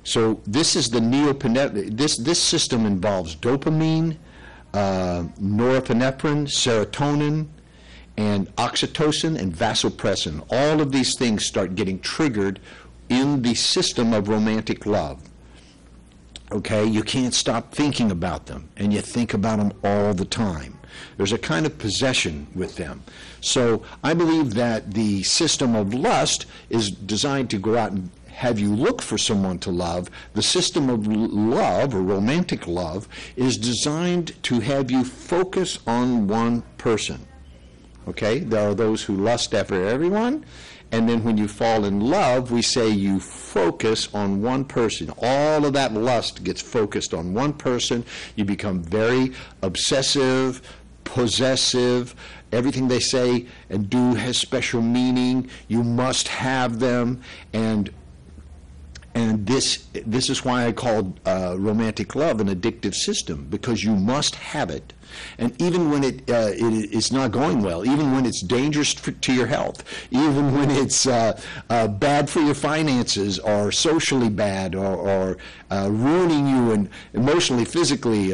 So this is the this system involves dopamine, norepinephrine, serotonin, and oxytocin and vasopressin. All of these things start getting triggered in the system of romantic love. Okay, you can't stop thinking about them, and you think about them all the time. There's a kind of possession with them. So I believe that the system of lust is designed to go out and have you look for someone to love. The system of love, or romantic love, is designed to have you focus on one person. Okay, there are those who lust after everyone, and then when you fall in love, we say you focus on one person. All of that lust gets focused on one person. You become very obsessive, possessive. Everything they say and do has special meaning. You must have them, and this is why I called romantic love an addictive system, because you must have it. And even when it's not going well, even when it's dangerous to your health, even when it's bad for your finances, or socially bad, or ruining you and emotionally, physically,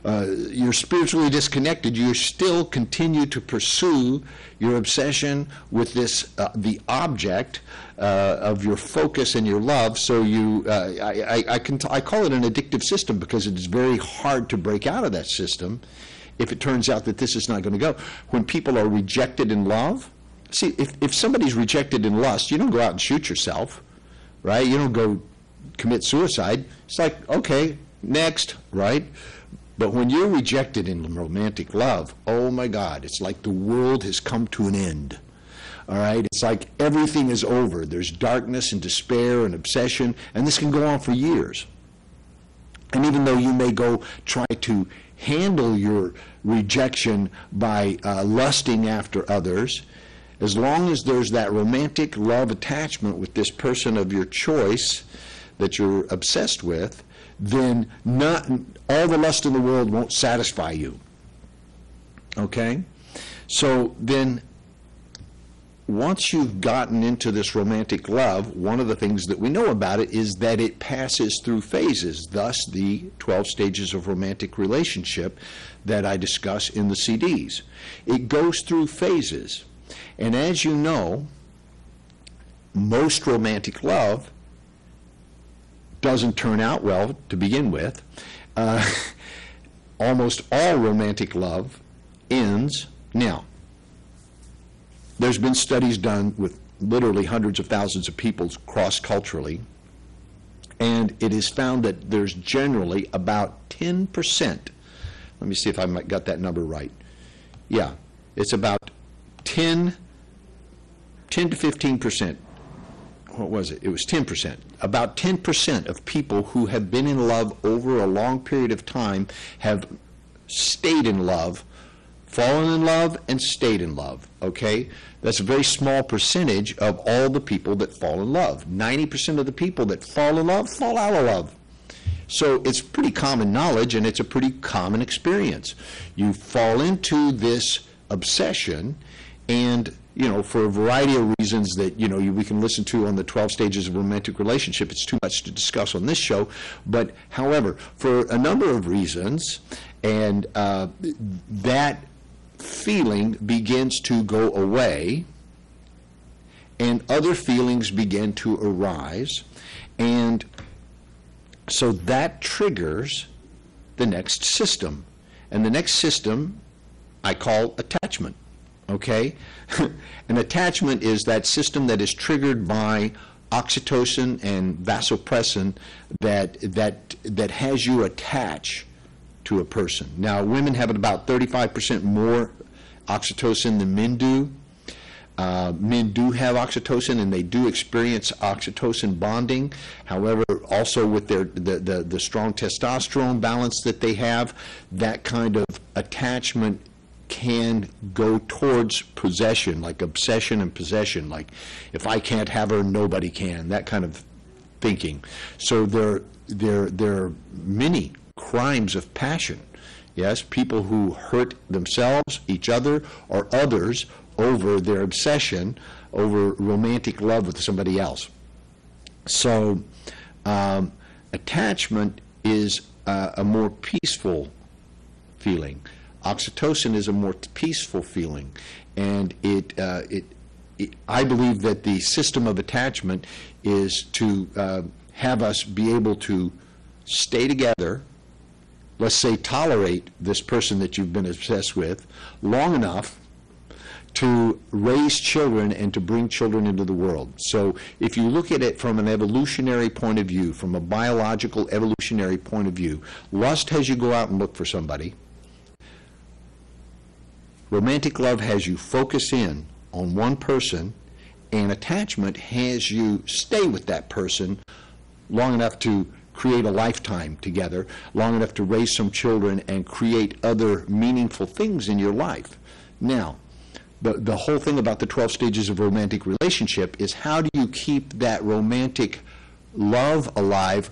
you're spiritually disconnected, you still continue to pursue your obsession with this, the object of your focus and your love. So I call it an addictive system, because it is very hard to break out of that system if it turns out that this is not going to go. When people are rejected in love, see, if somebody's rejected in lust, you don't go out and shoot yourself, right? You don't go commit suicide. It's like, okay, next, right? But when you're rejected in romantic love, oh my God, it's like the world has come to an end. All right? It's like everything is over. There's darkness and despair and obsession, and this can go on for years. And even though you may go try to handle your rejection by lusting after others, as long as there's that romantic love attachment with this person of your choice that you're obsessed with, then not all the lust in the world won't satisfy you. Okay? So then, once you've gotten into this romantic love, one of the things that we know about it is that it passes through phases, thus the 12 stages of romantic relationship that I discuss in the CDs. It goes through phases. And as you know, most romantic love doesn't turn out well to begin with. Almost all romantic love ends. Now, there's been studies done with literally hundreds of thousands of people cross-culturally, and it is found that there's generally about 10%. Let me see if I got that number right. Yeah, it's about 10 to 15%. What was it? It was 10%. About 10% of people who have been in love over a long period of time have stayed in love, fallen in love, and stayed in love, okay? That's a very small percentage of all the people that fall in love. 90% of the people that fall in love fall out of love. So it's pretty common knowledge, and it's a pretty common experience. You fall into this obsession, and for a variety of reasons that, we can listen to on the 12 stages of romantic relationship. It's too much to discuss on this show. But, however, for a number of reasons, and that feeling begins to go away, and other feelings begin to arise, and so that triggers the next system. And the next system I call attachment. Okay? An attachment is that system that is triggered by oxytocin and vasopressin that has you attach to a person. Now, women have about 35% more oxytocin than men do. Men do have oxytocin, and they do experience oxytocin bonding. However, also with the strong testosterone balance that they have, that kind of attachment can go towards possession, like obsession and possession, like if I can't have her, nobody can, that kind of thinking. So there are many crimes of passion. Yes, people who hurt themselves, each other, or others over their obsession, over romantic love with somebody else. So Attachment is a more peaceful feeling. Oxytocin is a more peaceful feeling, and I believe that the system of attachment is to have us be able to stay together, let's say tolerate this person that you've been obsessed with long enough to raise children and to bring children into the world. So if you look at it from an evolutionary point of view, from a biological evolutionary point of view, lust has you go out and look for somebody. Romantic love has you focus in on one person, and attachment has you stay with that person long enough to create a lifetime together, long enough to raise some children and create other meaningful things in your life. Now, the whole thing about the 12 stages of romantic relationship is how do you keep that romantic love alive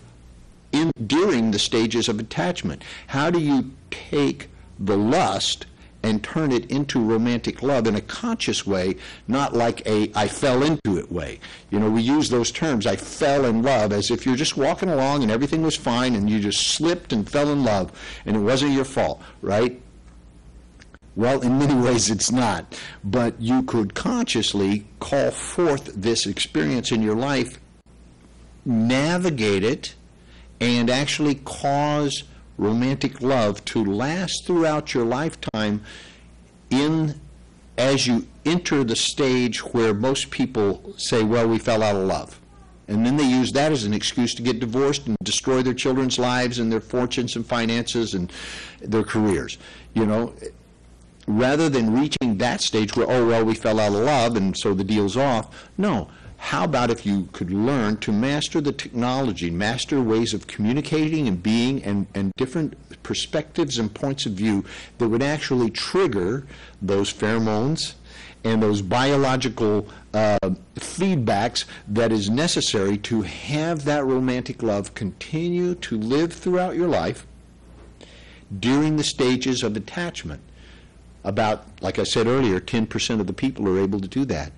during the stages of attachment? How do you take the lust and turn it into romantic love in a conscious way, not like a I fell into it way? You know, we use those terms, I fell in love, as if you're just walking along and everything was fine and you just slipped and fell in love and it wasn't your fault, right? Well, in many ways it's not, but you could consciously call forth this experience in your life, navigate it, and actually cause romantic love to last throughout your lifetime as you enter the stage where most people say, well, we fell out of love. And then they use that as an excuse to get divorced and destroy their children's lives and their fortunes and finances and their careers. You know, rather than reaching that stage where, oh, well, we fell out of love and so the deal's off. No. How about if you could learn to master the technology, master ways of communicating and being and different perspectives and points of view that would actually trigger those pheromones and those biological feedbacks that is necessary to have that romantic love continue to live throughout your life during the stages of attachment. About, like I said earlier, 10% of the people are able to do that.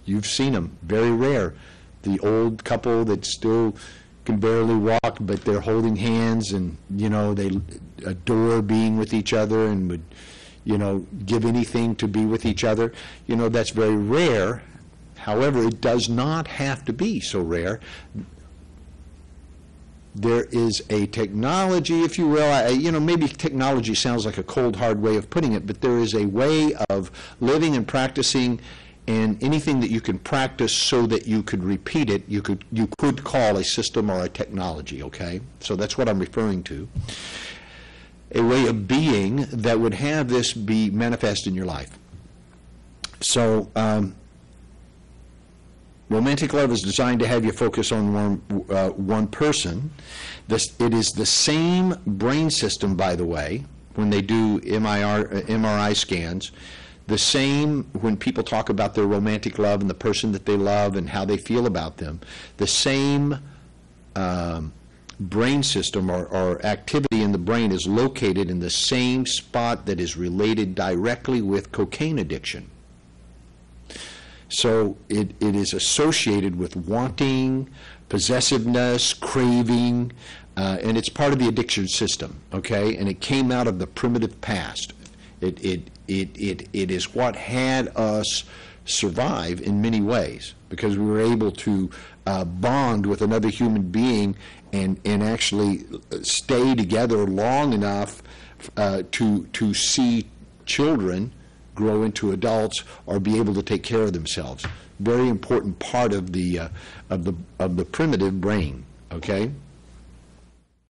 You've seen them, very rare. The old couple that still can barely walk, but they're holding hands and, you know, they adore being with each other and would, you know, give anything to be with each other. You know, that's very rare. However, it does not have to be so rare. There is a technology, if you will, maybe technology sounds like a cold, hard way of putting it, but there is a way of living and practicing, and anything that you can practice so that you could repeat it, you could call a system or a technology, okay? So that's what I'm referring to. A way of being that would have this be manifest in your life. So, romantic love is designed to have you focus on one person. It is the same brain system, by the way, when they do MRI scans. The same when people talk about their romantic love and the person that they love and how they feel about them. The same brain system or activity in the brain is located in the same spot that is related directly with cocaine addiction. So it is associated with wanting, possessiveness, craving, and it's part of the addiction system, okay? And it came out of the primitive past. It is what had us survive in many ways, because we were able to bond with another human being and actually stay together long enough to see children grow into adults or be able to take care of themselves. Very important part of the primitive brain, okay?